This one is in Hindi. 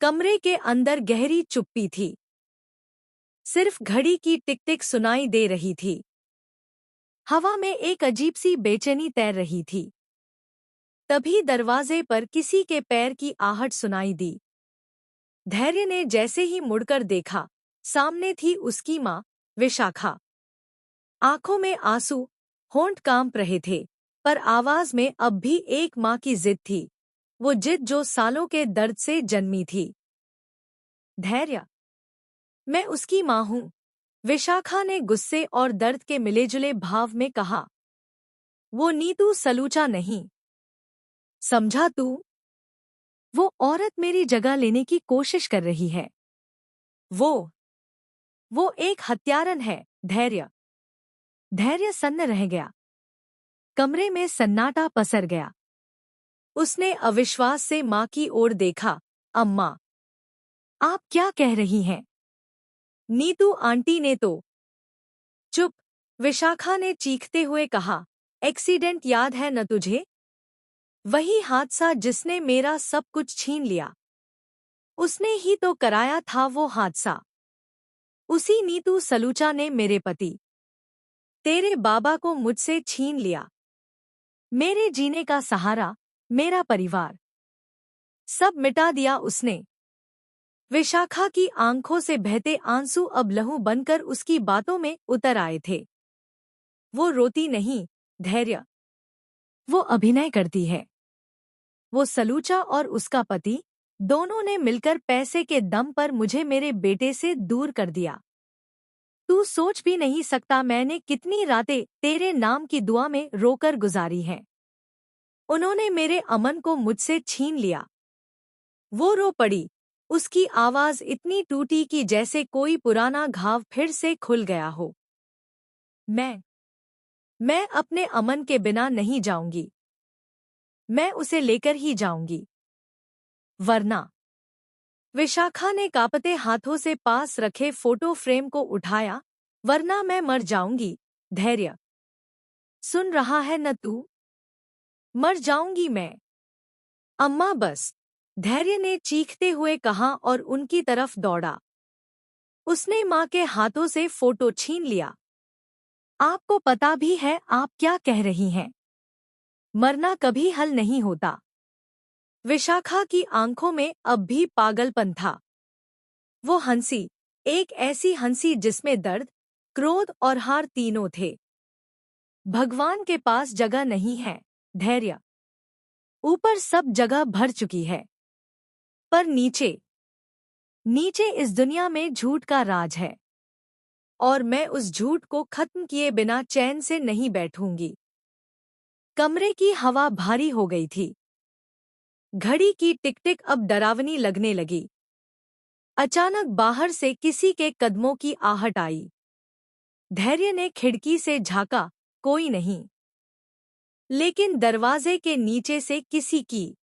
कमरे के अंदर गहरी चुप्पी थी। सिर्फ घड़ी की टिक टिक सुनाई दे रही थी। हवा में एक अजीब सी बेचैनी तैर रही थी। तभी दरवाजे पर किसी के पैर की आहट सुनाई दी। धैर्य ने जैसे ही मुड़कर देखा, सामने थी उसकी माँ, विशाखा। आंखों में आंसू, होंठ कांप रहे थे, पर आवाज में अब भी एक माँ की जिद थी, वो जिद जो सालों के दर्द से जन्मी थी। धैर्य, मैं उसकी माँ हूँ, विशाखा ने गुस्से और दर्द के मिलेजुले भाव में कहा। वो नीतू सलूचा नहीं, समझा तू? वो औरत मेरी जगह लेने की कोशिश कर रही है। वो एक हत्यारन है। धैर्य सन्न रह गया। कमरे में सन्नाटा पसर गया। उसने अविश्वास से माँ की ओर देखा। अम्मा, आप क्या कह रही हैं? नीतू आंटी ने तो। चुप, विशाखा ने चीखते हुए कहा। एक्सीडेंट याद है न तुझे? वही हादसा जिसने मेरा सब कुछ छीन लिया। उसने ही तो कराया था वो हादसा। उसी नीतू सलूचा ने मेरे पति, तेरे बाबा को मुझसे छीन लिया। मेरे जीने का सहारा, मेरा परिवार, सब मिटा दिया उसने। विशाखा की आंखों से बहते आंसू अब लहू बनकर उसकी बातों में उतर आए थे। वो रोती नहीं, धैर्य, वो अभिनय करती है। वो सलूचा और उसका पति, दोनों ने मिलकर पैसे के दम पर मुझे मेरे बेटे से दूर कर दिया। तू सोच भी नहीं सकता मैंने कितनी रातें तेरे नाम की दुआ में रोकर गुजारी हैं। उन्होंने मेरे अमन को मुझसे छीन लिया। वो रो पड़ी। उसकी आवाज इतनी टूटी कि जैसे कोई पुराना घाव फिर से खुल गया हो। मैं अपने अमन के बिना नहीं जाऊंगी। मैं उसे लेकर ही जाऊंगी, वरना। विशाखा ने कांपते हाथों से पास रखे फोटो फ्रेम को उठाया। वरना मैं मर जाऊंगी, धैर्य। सुन रहा है न तू? मर जाऊंगी मैं। अम्मा बस, धैर्य ने चीखते हुए कहा और उनकी तरफ दौड़ा। उसने माँ के हाथों से फोटो छीन लिया। आपको पता भी है आप क्या कह रही हैं? मरना कभी हल नहीं होता। विशाखा की आंखों में अब भी पागलपन था। वो हंसी, एक ऐसी हंसी जिसमें दर्द, क्रोध और हार तीनों थे। भगवान के पास जगह नहीं है, धैर्य। ऊपर सब जगह भर चुकी है, पर नीचे इस दुनिया में झूठ का राज है। और मैं उस झूठ को खत्म किए बिना चैन से नहीं बैठूंगी। कमरे की हवा भारी हो गई थी। घड़ी की टिक टिक अब डरावनी लगने लगी। अचानक बाहर से किसी के कदमों की आहट आई। धैर्य ने खिड़की से झांका, कोई नहीं। लेकिन दरवाजे के नीचे से किसी की